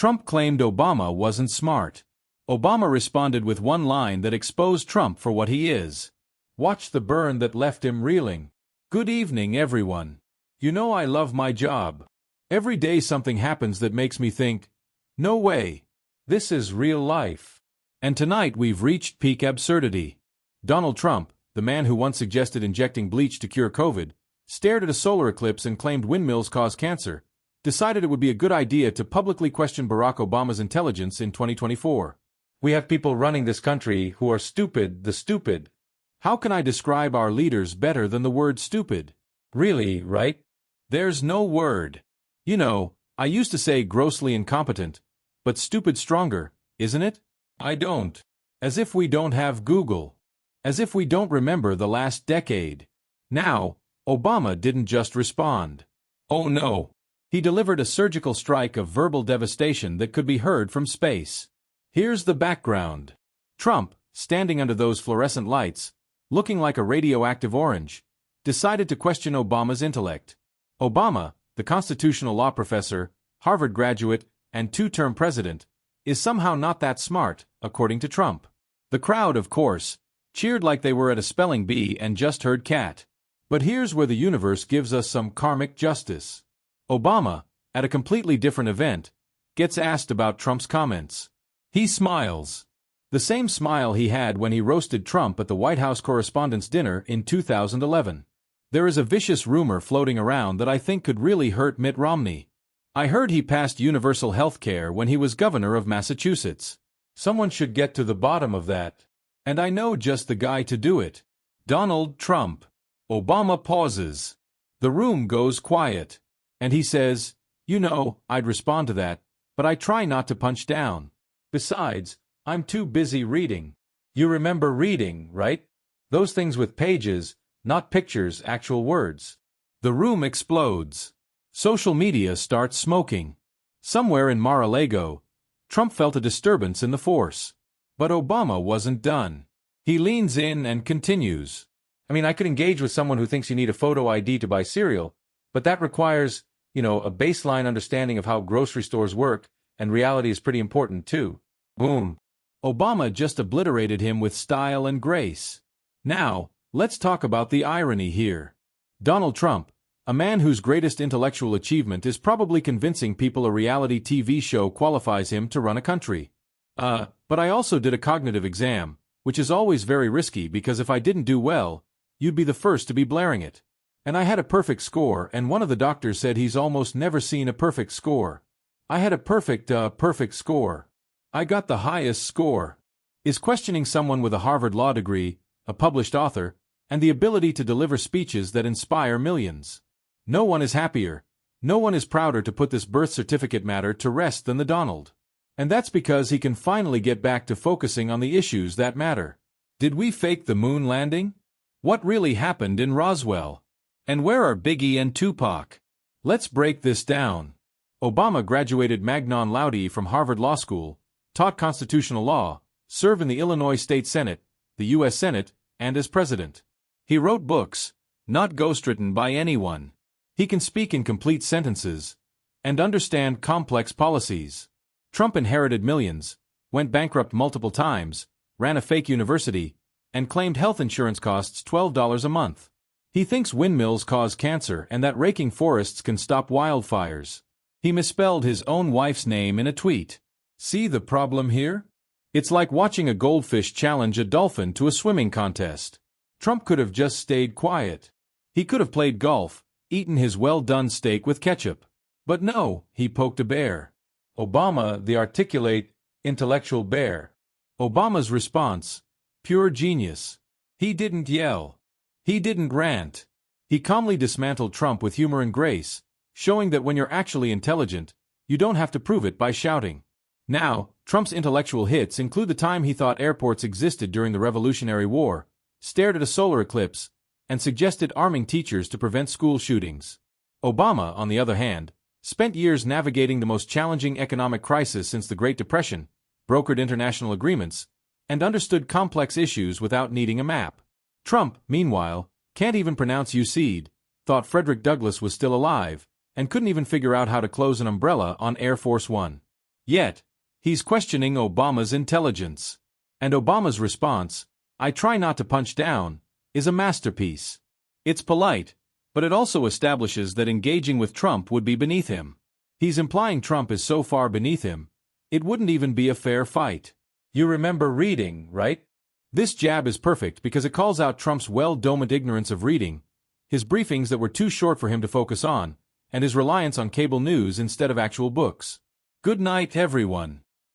Trump claimed Obama wasn't smart. Obama responded with one line that exposed Trump for what he is. Watch the burn that left him reeling. Good evening, everyone. You know I love my job. Every day something happens that makes me think, no way. This is real life. And tonight we've reached peak absurdity. Donald Trump, the man who once suggested injecting bleach to cure COVID, stared at a solar eclipse and claimed windmills cause cancer, decided it would be a good idea to publicly question Barack Obama's intelligence in 2024. We have people running this country who are stupid, the stupid. How can I describe our leaders better than the word stupid? Really, right? There's no word. You know, I used to say grossly incompetent, but stupid stronger, isn't it? I don't. As if we don't have Google. As if we don't remember the last decade. Now, Obama didn't just respond. Oh no. He delivered a surgical strike of verbal devastation that could be heard from space. Here's the background. Trump, standing under those fluorescent lights, looking like a radioactive orange, decided to question Obama's intellect. Obama, the constitutional law professor, Harvard graduate, and two-term president, is somehow not that smart, according to Trump. The crowd, of course, cheered like they were at a spelling bee and just heard cat. But here's where the universe gives us some karmic justice. Obama, at a completely different event, gets asked about Trump's comments. He smiles. The same smile he had when he roasted Trump at the White House Correspondents' Dinner in 2011. There is a vicious rumor floating around that I think could really hurt Mitt Romney. I heard he passed universal health care when he was governor of Massachusetts. Someone should get to the bottom of that. And I know just the guy to do it. Donald Trump. Obama pauses. The room goes quiet. And he says, you know, I'd respond to that, but I try not to punch down. Besides, I'm too busy reading. You remember reading, right? Those things with pages, not pictures, actual words. The room explodes. Social media starts smoking. Somewhere in Mar-a-Lago, Trump felt a disturbance in the force. But Obama wasn't done. He leans in and continues. I mean, I could engage with someone who thinks you need a photo ID to buy cereal, but that requires, a baseline understanding of how grocery stores work, and reality is pretty important too. Boom. Obama just obliterated him with style and grace. Now, let's talk about the irony here. Donald Trump, a man whose greatest intellectual achievement is probably convincing people a reality TV show qualifies him to run a country. But I also did a cognitive exam, which is always very risky because if I didn't do well, you'd be the first to be blaring it. And I had a perfect score, and one of the doctors said he's almost never seen a perfect score. I had a perfect score. I got the highest score. Is questioning someone with a Harvard law degree, a published author, and the ability to deliver speeches that inspire millions. No one is happier, no one is prouder to put this birth certificate matter to rest than the Donald. And that's because he can finally get back to focusing on the issues that matter. Did we fake the moon landing? What really happened in Roswell? And where are Biggie and Tupac? Let's break this down. Obama graduated magna cum laude from Harvard Law School, taught constitutional law, served in the Illinois State Senate, the U.S. Senate, and as president. He wrote books, not ghostwritten by anyone. He can speak in complete sentences and understand complex policies. Trump inherited millions, went bankrupt multiple times, ran a fake university, and claimed health insurance costs $12 a month. He thinks windmills cause cancer and that raking forests can stop wildfires. He misspelled his own wife's name in a tweet. See the problem here? It's like watching a goldfish challenge a dolphin to a swimming contest. Trump could have just stayed quiet. He could have played golf, eaten his well-done steak with ketchup. But no, he poked a bear. Obama, the articulate, intellectual bear. Obama's response, pure genius. He didn't yell. He didn't rant. He calmly dismantled Trump with humor and grace, showing that when you're actually intelligent, you don't have to prove it by shouting. Now, Trump's intellectual hits include the time he thought airports existed during the Revolutionary War, stared at a solar eclipse, and suggested arming teachers to prevent school shootings. Obama, on the other hand, spent years navigating the most challenging economic crisis since the Great Depression, brokered international agreements, and understood complex issues without needing a map. Trump, meanwhile, can't even pronounce Useed, thought Frederick Douglass was still alive, and couldn't even figure out how to close an umbrella on Air Force One. Yet, he's questioning Obama's intelligence. And Obama's response, "I try not to punch down," is a masterpiece. It's polite, but it also establishes that engaging with Trump would be beneath him. He's implying Trump is so far beneath him, it wouldn't even be a fair fight. You remember reading, right? This jab is perfect because it calls out Trump's well-documented ignorance of reading, his briefings that were too short for him to focus on, and his reliance on cable news instead of actual books. Good night, everyone.